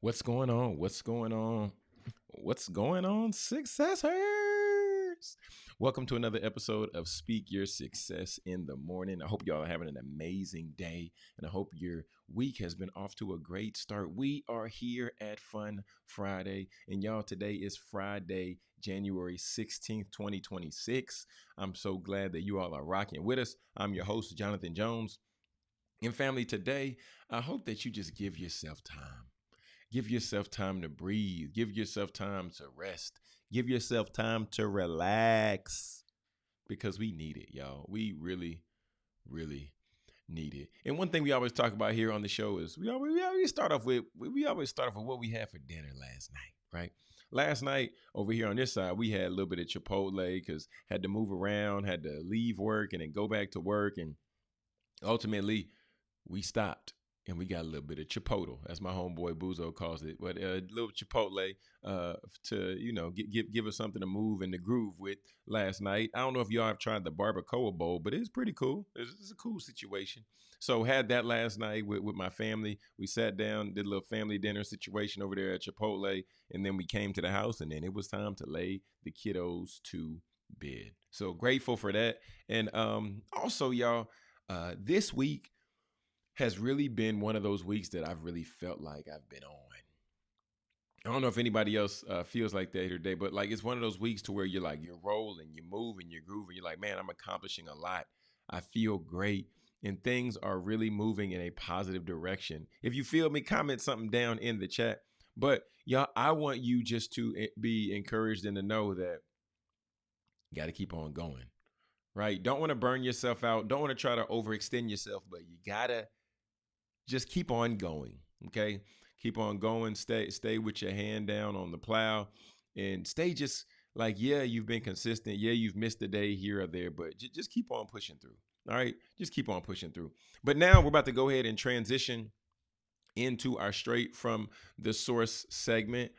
What's going on? What's going on? What's going on, successors? Welcome to another episode of Speak Your Success in the Morning. I hope y'all are having an amazing day, and I hope your week has been off to a great start. We are here at Fun Friday, and y'all, today is Friday, January 16th, 2026. I'm so glad that you all are rocking with us. I'm your host, Jonathan Jones. And family, today, I hope that you just give yourself time. Give yourself time to breathe. Give yourself time to rest. Give yourself time to relax because we need it, y'all. We really, really need it. And one thing we always talk about here on the show is we always start off with what we had for dinner last night, right? Last night over here on this side, we had a little bit of Chipotle because had to move around, had to leave work and then go back to work, and ultimately we stopped and we got a little bit of Chipotle, as my homeboy Buzo calls it, but a little Chipotle to give us something to move and to groove with last night. I don't know if y'all have tried the barbacoa bowl, but it's pretty cool. It's a cool situation. So had that last night with my family. We sat down, did a little family dinner situation over there at Chipotle, and then we came to the house, and then it was time to lay the kiddos to bed. So grateful for that. And also, y'all, this week has really been one of those weeks that I've really felt like I've been on. I don't know if anybody else feels like that here today, but like it's one of those weeks to where you're rolling, you're moving, you're grooving. You're like, man, I'm accomplishing a lot. I feel great. And things are really moving in a positive direction. If you feel me, comment something down in the chat. But y'all, I want you just to be encouraged and to know that you got to keep on going, right? Don't want to burn yourself out. Don't want to try to overextend yourself, but you got to just keep on going, okay? Keep on going. Stay with your hand down on the plow and stay just like, yeah, you've been consistent. Yeah, you've missed a day here or there, but just keep on pushing through, all right? Just keep on pushing through. But now we're about to go ahead and transition into our Straight from the Source segment.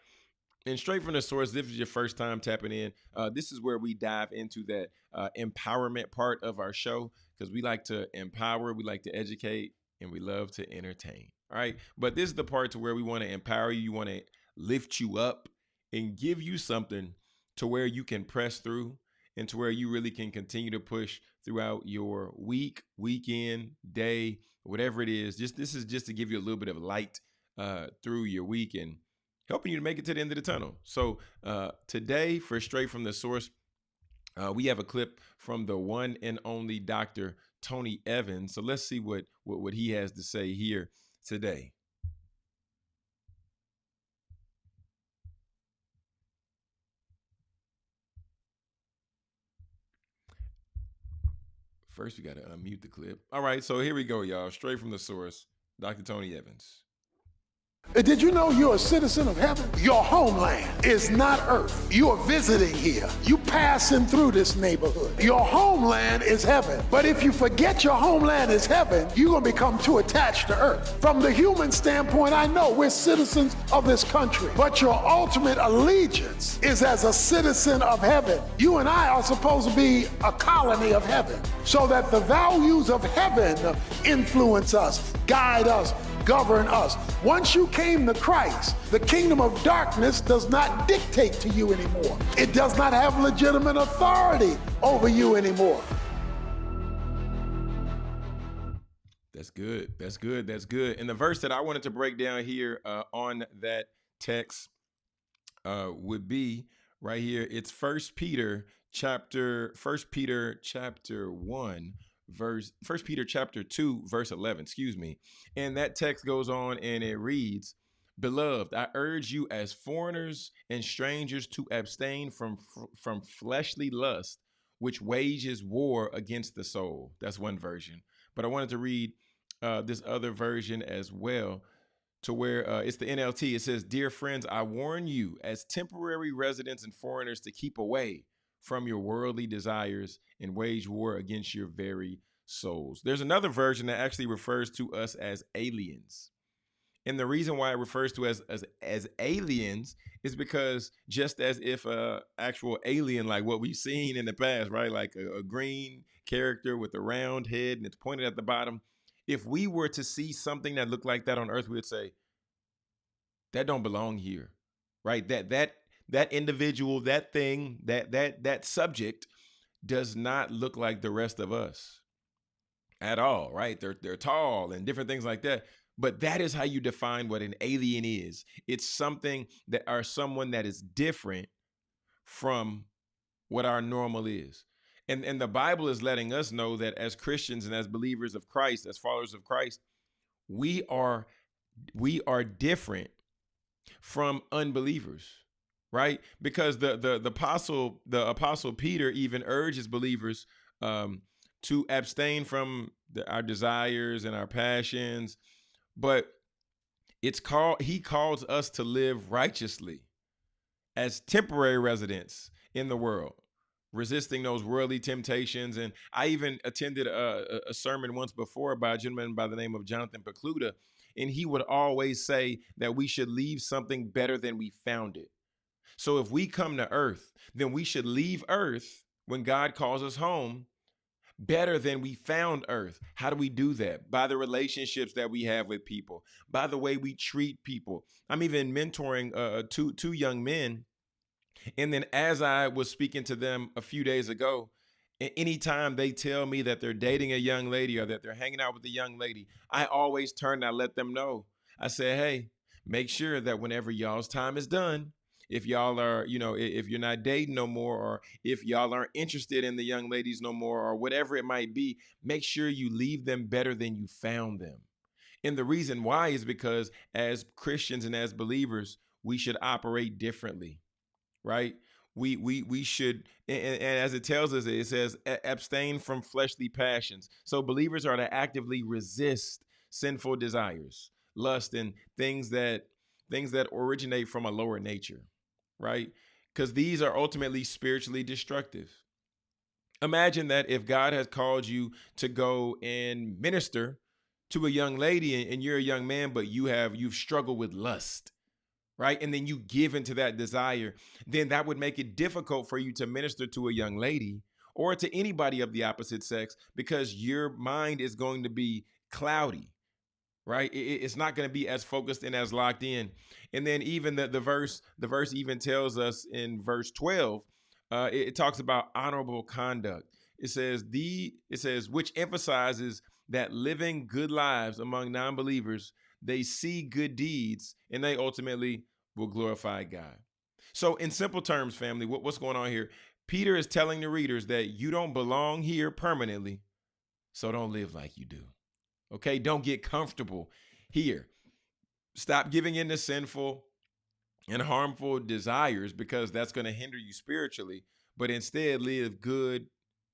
And Straight from the Source, if this is your first time tapping in, this is where we dive into that empowerment part of our show because we like to empower, we like to educate, and we love to entertain. All right. But this is the part to where we want to empower you. You want to lift you up and give you something to where you can press through and to where you really can continue to push throughout your week, weekend, day, whatever it is. This is just to give you a little bit of light through your week and helping you to make it to the end of the tunnel. So today for Straight from the Source, we have a clip from the one and only Dr. Tony Evans. So let's see what he has to say here today. First, we got to unmute the clip. All right, so here we go, y'all. Straight from the Source, Dr. Tony Evans. Did you know you're a citizen of heaven? Your homeland is not earth. You are visiting here. You passing through this neighborhood. Your homeland is heaven. But if you forget your homeland is heaven, you're going to become too attached to earth. From the human standpoint, I know we're citizens of this country, but your ultimate allegiance is as a citizen of heaven. You and I are supposed to be a colony of heaven so that the values of heaven influence us, guide us, govern us. Once you came to Christ, the kingdom of darkness does not dictate to you anymore. It does not have legitimate authority over you anymore. That's good. That's good. That's good. And the verse that I wanted to break down here on that text would be right here. It's First Peter chapter 1. First Peter chapter 2, verse 11, excuse me. And that text goes on and it reads, "Beloved, I urge you as foreigners and strangers to abstain from fleshly lust, which wages war against the soul." That's one version. But I wanted to read this other version as well, to where it's the NLT. It says, "Dear friends, I warn you as temporary residents and foreigners to keep away from your worldly desires and wage war against your very souls." There's another version that actually refers to us as aliens. And the reason why it refers to us as aliens is because just as if a actual alien, like what we've seen in the past, right? Like a green character with a round head and it's pointed at the bottom. If we were to see something that looked like that on Earth, we would say, That don't belong here, right? That individual, that thing, that subject does not look like the rest of us at all, right? They're tall and different things like that. But that is how you define what an alien is. It's something that or someone that is different from what our normal is. And the Bible is letting us know that as Christians and as believers of Christ, as followers of Christ, we are different from unbelievers, right? Because the apostle Peter even urges believers to abstain from our desires and our passions, but he calls us to live righteously as temporary residents in the world, resisting those worldly temptations. And I even attended a sermon once before by a gentleman by the name of Jonathan Pecluda, and he would always say that we should leave something better than we found it. So if we come to earth, then we should leave earth when God calls us home better than we found earth. How do we do that? By the relationships that we have with people, by the way we treat people. I'm even mentoring two young men. And then as I was speaking to them a few days ago, anytime they tell me that they're dating a young lady or that they're hanging out with a young lady, I always turn and I let them know. I say, hey, make sure that whenever y'all's time is done, if y'all are, if you're not dating no more, or if y'all aren't interested in the young ladies no more, or whatever it might be, make sure you leave them better than you found them. And the reason why is because as Christians and as believers, we should operate differently, right? We should, and as it tells us, it says abstain from fleshly passions. So believers are to actively resist sinful desires, lust, and things that originate from a lower nature, right? Because these are ultimately spiritually destructive. Imagine that if God has called you to go and minister to a young lady and you're a young man, but you've struggled with lust, right? And then you give into that desire, then that would make it difficult for you to minister to a young lady or to anybody of the opposite sex, because your mind is going to be cloudy, right? It's not going to be as focused and as locked in. And then even the verse even tells us in verse 12, it talks about honorable conduct. It says which emphasizes that living good lives among non-believers, they see good deeds and they ultimately will glorify God. So in simple terms, family, what's going on here? Peter is telling the readers that you don't belong here permanently, so don't live like you do. Okay, don't get comfortable here. Stop giving in to sinful and harmful desires, because that's going to hinder you spiritually, but instead live good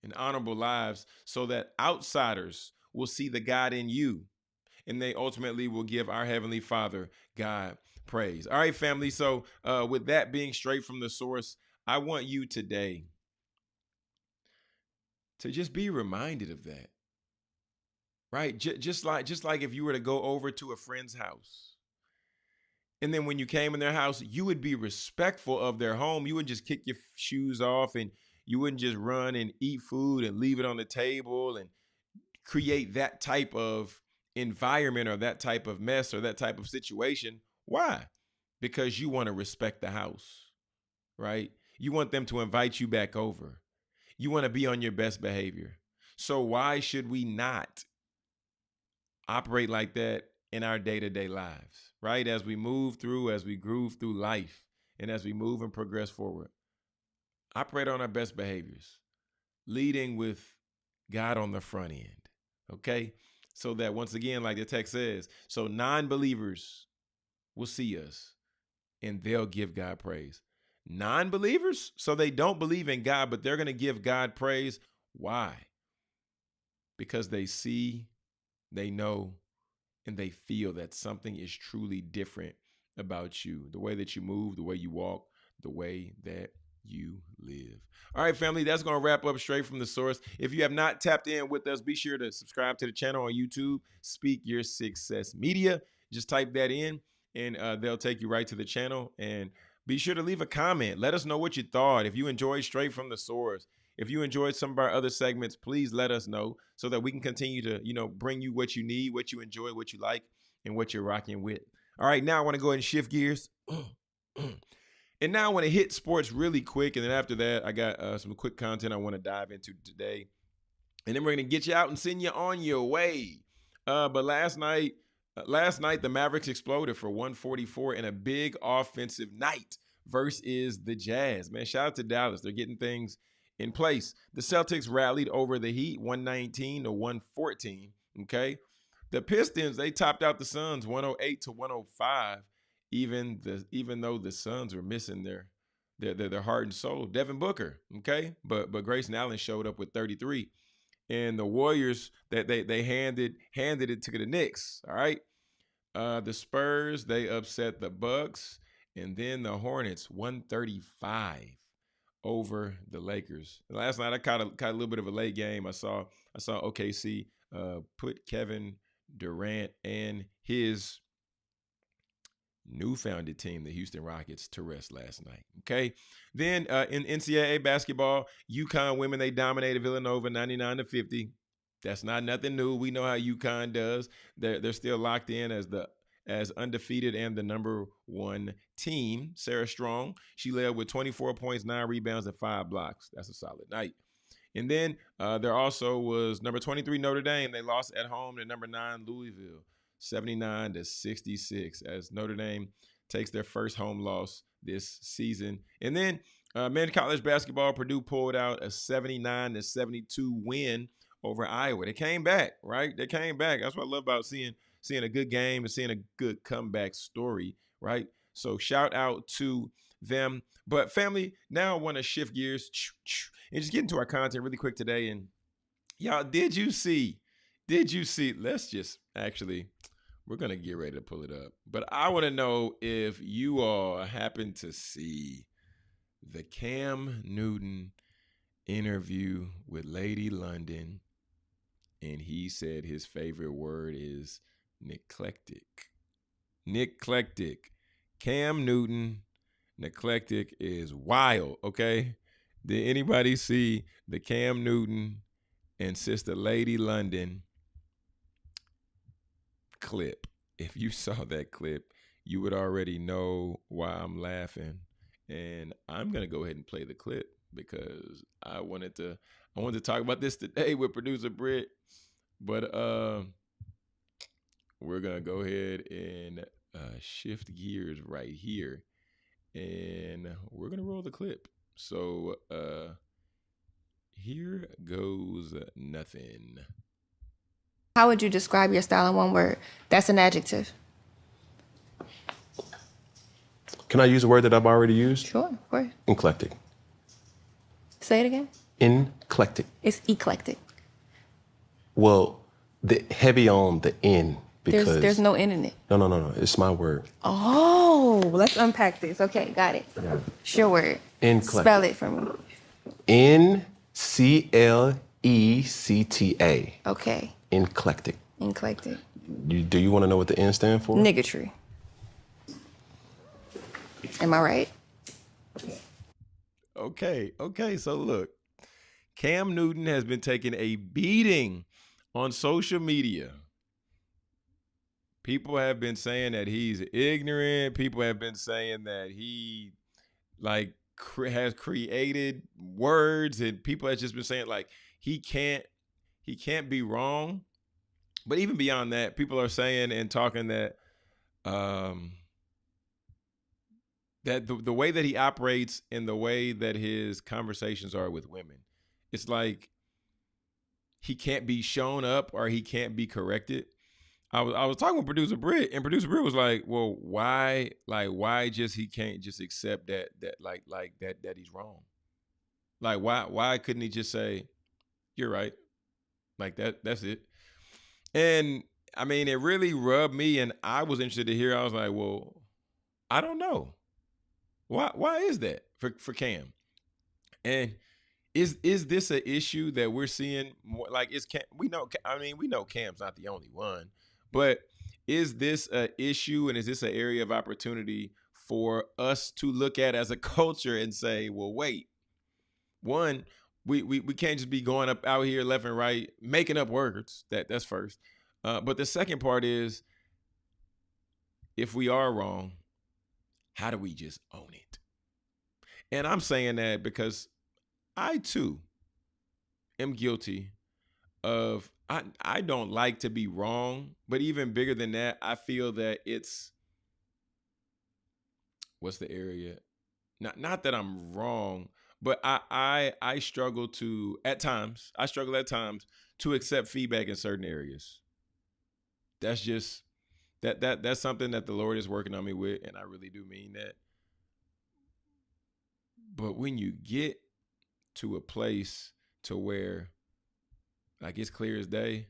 and honorable lives so that outsiders will see the God in you, and they ultimately will give our Heavenly Father, God, praise. All right, family. So with that being straight from the source, I want you today to just be reminded of that, right? Just like if you were to go over to a friend's house, and then when you came in their house, you would be respectful of their home. You wouldn't just kick your shoes off, and you wouldn't just run and eat food and leave it on the table and create that type of environment or that type of mess or that type of situation. Why? Because you want to respect the house, right? You want them to invite you back over. You want to be on your best behavior. So why should we not operate like that in our day-to-day lives, right? As we groove through life, and as we move and progress forward, operate on our best behaviors, leading with God on the front end, okay? So that once again, like the text says, so non-believers will see us and they'll give God praise. Non-believers, so they don't believe in God, but they're going to give God praise. Why? Because they see, they know, and they feel that something is truly different about you. The way that you move, the way you walk, the way that you live. All right, family, that's going to wrap up straight from the source. If you have not tapped in with us, be sure to subscribe to the channel on YouTube, Speak Your Success Media. Just type that in and they'll take you right to the channel. And be sure to leave a comment. Let us know what you thought. If you enjoyed straight from the source, if you enjoyed some of our other segments, please let us know so that we can continue to, bring you what you need, what you enjoy, what you like, and what you're rocking with. All right, now I want to go ahead and shift gears. And now I want to hit sports really quick. And then after that, I got some quick content I want to dive into today. And then we're going to get you out and send you on your way. But last night, the Mavericks exploded for 144 in a big offensive night versus the Jazz. Man, shout out to Dallas. They're getting things in place. The Celtics rallied over the Heat 119 to 114. Okay. The Pistons, they topped out the Suns 108 to 105. Even though the Suns were missing their heart and soul. Devin Booker, okay? But Grayson Allen showed up with 33. And the Warriors, that they handed it to the Knicks. All right. The Spurs, they upset the Bucks, and then the Hornets 135 over the Lakers. Last night I caught a little bit of a late game. I saw OKC put Kevin Durant and his new founded team, the Houston Rockets, to rest last night. Okay. Then in NCAA basketball, UConn women, they dominated Villanova 99-50. That's not nothing new. We know how UConn does. They're still locked in as undefeated and the number one team. Sarah Strong, she led with 24 points, 9 rebounds, and 5 blocks. That's a solid night. And then there also was number 23 Notre Dame. They lost at home to number 9 Louisville, 79-66, as Notre Dame takes their first home loss this season. And then men's college basketball, Purdue pulled out a 79-72 win over Iowa. They came back, right? They came back. That's what I love about seeing a good game and seeing a good comeback story, right? So shout out to them. But family, now I want to shift gears and just get into our content really quick today. And y'all, did you see, let's just actually, we're going to get ready to pull it up. But I want to know if you all happen to see the Cam Newton interview with Lady London. And he said his favorite word is neglectic. Cam Newton, neglectic is wild, okay? Did anybody see the Cam Newton and Sister Lady London clip? If you saw that clip, you would already know why I'm laughing. And I'm going to go ahead and play the clip because I wanted to talk about this today with producer Britt. But we're going to go ahead and shift gears right here. And we're going to roll the clip. So here goes nothing. How would you describe your style in one word? That's an adjective. Can I use a word that I've already used? Sure, of course. Eclectic. Say it again. Eclectic. It's eclectic. Well, the heavy on the N because There's no N in it. No. It's my word. Oh, let's unpack this. Okay, got it. Yeah. It's your word. Eclectic. Spell it for me. Nclecta. Okay. Eclectic. Eclectic. Do you want to know what the N stands for? Niggatry. Am I right? Okay. So look, Cam Newton has been taking a beating on social media. People have been saying that he's ignorant. People have been saying that he has created words, and people have just been saying he can't be wrong. But even beyond that, people are saying and talking that that the way that he operates and the way that his conversations are with women, it's like he can't be shown up or he can't be corrected. I was talking with producer Britt, and producer Britt was like, "Well, why just he can't just accept that he's wrong? Like why couldn't he just say, you're right, like that's it?" And I mean, it really rubbed me, and I was interested to hear. I was like, "Well, I don't know. Why is that for Cam? And is this an issue that we're seeing more? Like, is Cam? We know Cam's not the only one, but is this an issue, and is this an area of opportunity for us to look at as a culture and say, well, wait, one, we can't just be going up out here left and right making up words. That's first. But the second part is if we are wrong, how do we just own it? And I'm saying that because I too am guilty of, I don't like to be wrong, but even bigger than that, I feel that it's, what's the area? Not that I'm wrong, but I struggle at times to accept feedback in certain areas. That's just that's something that the Lord is working on me with, and I really do mean that. But when you get to a place to where, like, it's clear as day,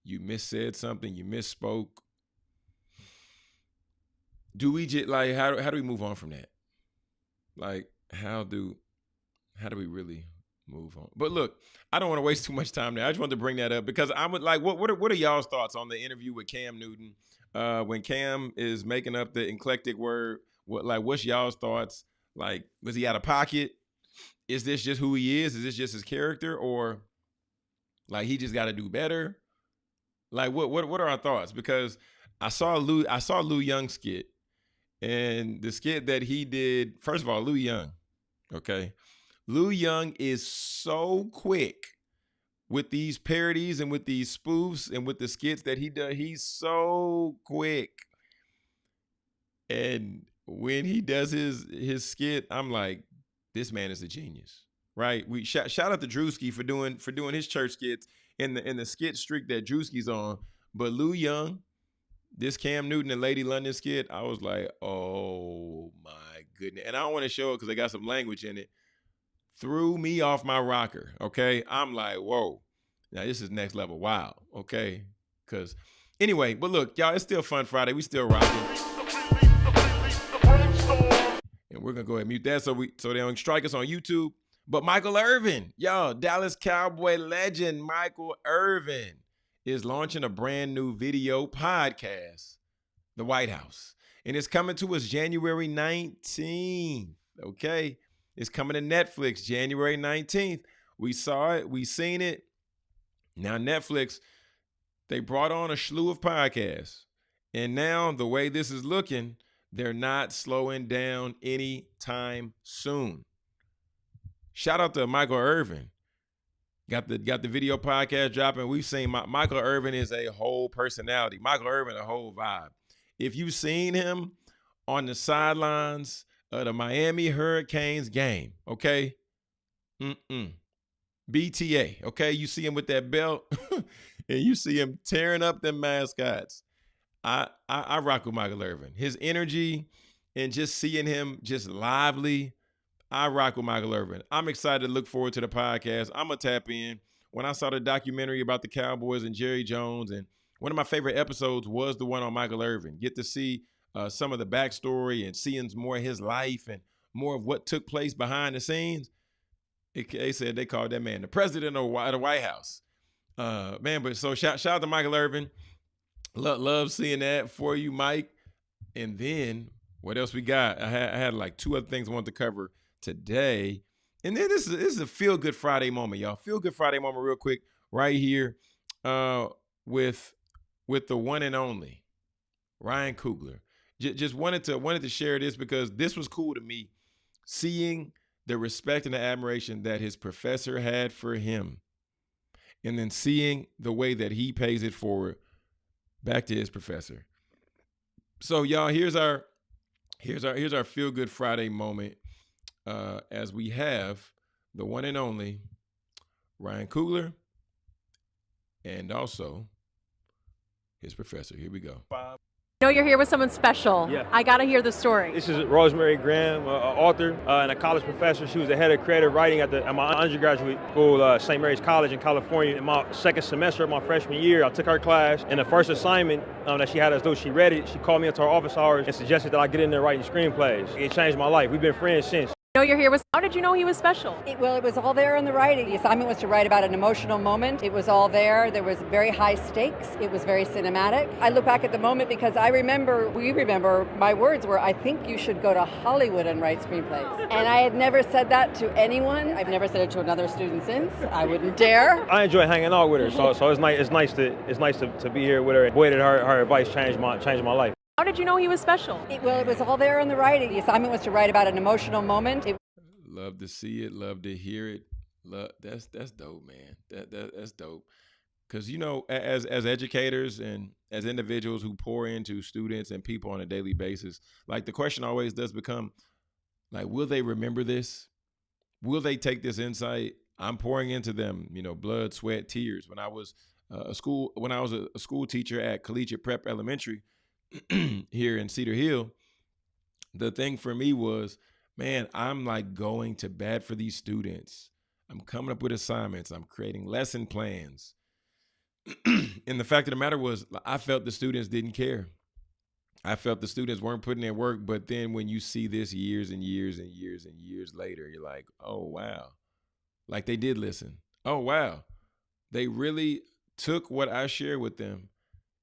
you missaid something, you misspoke, do we just, like, how do we move on from that? Like, how do we really move on? But look, I don't want to waste too much time there. I just wanted to bring that up because I would like, what are y'all's thoughts on the interview with Cam Newton? When Cam is making up the eclectic word, what's y'all's thoughts? Like, was he out of pocket? Is this just who he is? Is this just his character? Or like, he just got to do better? Like, what are our thoughts? Because I saw Lou Young's skit, and the skit that he did, first of all, Lou Young, okay? Lou Young is so quick with these parodies and with these spoofs and with the skits that he does. He's so quick. And when he does his skit, I'm like, this man is a genius, right? We shout out to Drewski for doing his church skits in the skit streak that Drewski's on. But Lou Young, this Cam Newton and Lady London skit, I was like, oh my goodness. And I don't want to show it because I got some language in it. Threw me off my rocker, okay? I'm like, whoa. Now this is next level. Wow, okay? Because anyway, but look, y'all, it's still Fun Friday. We still rocking. And we're going to go ahead and mute that so they don't strike us on YouTube. But Michael Irvin, y'all, Dallas Cowboy legend Michael Irvin is launching a brand new video podcast, The White House. And it's coming to us January 19th, okay? It's coming to Netflix January 19th. We saw it. We seen it. Now Netflix, they brought on a slew of podcasts. And now the way this is looking, they're not slowing down anytime soon. Shout out to Michael Irvin. Got the video podcast dropping. We've seen Michael Irvin is a whole personality. Michael Irvin, a whole vibe. If you've seen him on the sidelines of the Miami Hurricanes game, okay? BTA, okay? You see him with that belt and you see him tearing up them mascots. I rock with Michael Irvin. His energy and just seeing him just lively, I rock with Michael Irvin. I'm excited to look forward to the podcast. I'm going to tap in. When I saw the documentary about the Cowboys and Jerry Jones, and one of my favorite episodes was the one on Michael Irvin. Get to see some of the backstory and seeing more of his life and more of what took place behind the scenes. They said they called that man the president of the White House. Man, but so shout out to Michael Irvin. Love seeing that for you, Mike. And then what else we got? I had like two other things I wanted to cover today. And then this is a Feel Good Friday moment, y'all. Feel Good Friday moment real quick right here with the one and only Ryan Coogler. Just wanted to share this because this was cool to me, seeing the respect and the admiration that his professor had for him, and then seeing the way that he pays it forward back to his professor. So y'all, here's our Feel Good Friday moment as we have the one and only Ryan Coogler and also his professor. Here we go. I know you're here with someone special. Yeah. I got to hear the story. This is Rosemary Graham, an author and a college professor. She was the head of creative writing at my undergraduate school, St. Mary's College in California. In my second semester of my freshman year, I took her class, and the first assignment that she had as though she read it, she called me into her office hours and suggested that I get in there writing screenplays. It changed my life. We've been friends since. I know you're here with. How did you know he was special? It was all there in the writing. The assignment was to write about an emotional moment. It was all there. There was very high stakes. It was very cinematic. I look back at the moment because we remember, my words were, I think you should go to Hollywood and write screenplays. And I had never said that to anyone. I've never said it to another student since. I wouldn't dare. I enjoy hanging out with her, so it's nice to be here with her. Boy, did her advice change my life. How did you know he was special? It was all there in the writing. The assignment was to write about an emotional moment. Love to see it. Love to hear it. That's dope, man. That's dope. Because, you know, as educators and as individuals who pour into students and people on a daily basis, like the question always does become, like, will they remember this? Will they take this insight? I'm pouring into them, you know, blood, sweat, tears. When I was a school teacher at Collegiate Prep Elementary here in Cedar Hill, the thing for me was, man, I'm like going to bat for these students. I'm coming up with assignments. I'm creating lesson plans. And the fact of the matter was, I felt the students didn't care. I felt the students weren't putting in work. But then when you see this years and years and years and years later, you're like, oh, wow. Like they did listen. Oh, wow. They really took what I shared with them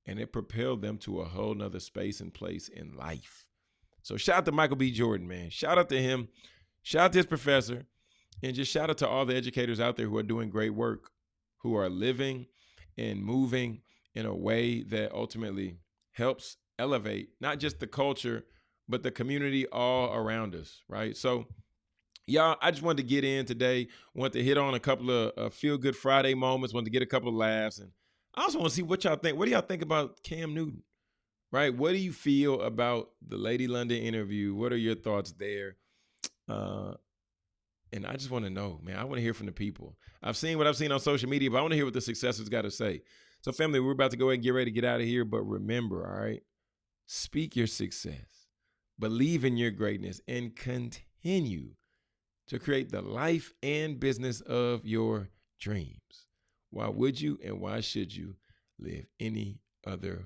and it propelled them to a whole nother space and place in life. So shout out to Michael B. Jordan, man. Shout out to him. Shout out to his professor. And just shout out to all the educators out there who are doing great work, who are living and moving in a way that ultimately helps elevate not just the culture, but the community all around us, right? So, y'all, I just wanted to get in today, wanted to hit on a couple of feel-good Friday moments, wanted to get a couple of laughs, and I also want to see what y'all think. What do y'all think about Cam Newton, right? What do you feel about the Lady London interview? What are your thoughts there? And I just want to know, man, I want to hear from the people. I've seen what I've seen on social media, but I want to hear what the successors got to say. So family, we're about to go ahead and get ready to get out of here. But remember, all right, speak your success, believe in your greatness, and continue to create the life and business of your dreams. Why would you and why should you live any other